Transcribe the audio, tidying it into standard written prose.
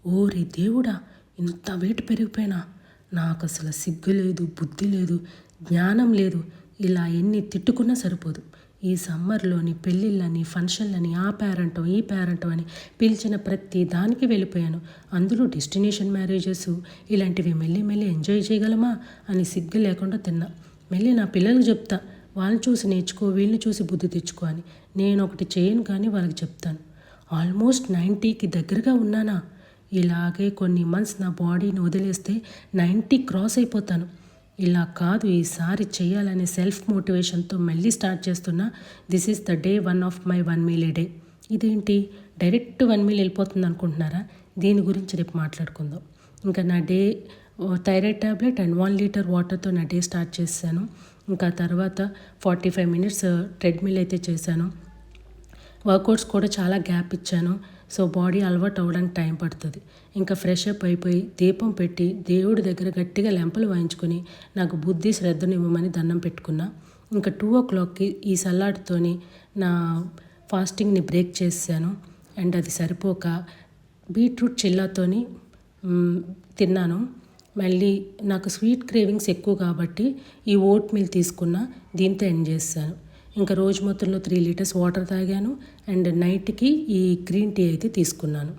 ఓరి దేవుడా! ఇంత వెయిట్ పెరిగిపోయినా నాకు అసలు సిగ్గు లేదు, బుద్ధి లేదు, జ్ఞానం లేదు. ఇలా ఎన్ని తిట్టుకున్నా సరిపోదు. ఈ సమ్మర్లోని పెళ్ళిళ్ళని, ఫంక్షన్లని, ఆ పేరెంటం ఈ పేరెంటం అని పిలిచిన ప్రతి దానికి వెళ్ళిపోయాను. అందులో డెస్టినేషన్ మ్యారేజెస్ ఇలాంటివి మెల్లి ఎంజాయ్ చేయగలమా అని సిగ్గు లేకుండా తిన్నా. మళ్ళీ నా పిల్లలకు చెప్తా, వాళ్ళని చూసి నేర్చుకో, వీళ్ళని చూసి బుద్ధి తెచ్చుకో అని. నేను ఒకటి చేయను కానీ వాళ్ళకి చెప్తాను. ఆల్మోస్ట్ 90కి దగ్గరగా ఉన్నానా. ఇలాగే కొన్ని మంత్స్ నా బాడీని వదిలేస్తే 90 క్రాస్ అయిపోతాను. ఇలా కాదు, ఈసారి చేయాలనే సెల్ఫ్ మోటివేషన్తో మళ్ళీ స్టార్ట్ చేస్తున్నా. This is the day 1 of my 1 meal A day. ఇదేంటి డైరెక్ట్ 1 మీల్ వెళ్ళిపోతుంది అనుకుంటున్నారా? దీని గురించి రేపు మాట్లాడుకుందాం. ఇంకా నా day thyroid tablet and 1 litre వాటర్తో నా డే స్టార్ట్ చేశాను. ఇంకా తర్వాత 45 మినిట్స్ ట్రెడ్మిల్ అయితే చేశాను. వర్కౌట్స్ కూడా చాలా గ్యాప్ ఇచ్చాను. సో బాడీ అలవాటు అవ్వడానికి టైం పడుతుంది. ఇంకా ఫ్రెష్ అప్ అయిపోయి దీపం పెట్టి దేవుడి దగ్గర గట్టిగా లెంపలు వాయించుకొని నాకు బుద్ధి శ్రద్ధను ఇవ్వమని దండం పెట్టుకున్నా. ఇంకా 2 o'clockకి ఈ సలాడ్తోని నా ఫాస్టింగ్ని బ్రేక్ చేశాను. అండ్ అది సరిపోక బీట్రూట్ చిల్లాతోని తిన్నాను. మళ్ళీ నాకు స్వీట్ క్రేవింగ్స్ ఎక్కువ కాబట్టి ఈ ఓట్ మీల్ తీసుకున్నా, దీంతో ఎండ్ చేశాను. ఇంకా రోజు మొత్తంలో 3 లీటర్స్ వాటర్ తాగాను. అండ్ నైట్కి ఈ గ్రీన్ టీ అయితే తీసుకున్నాను.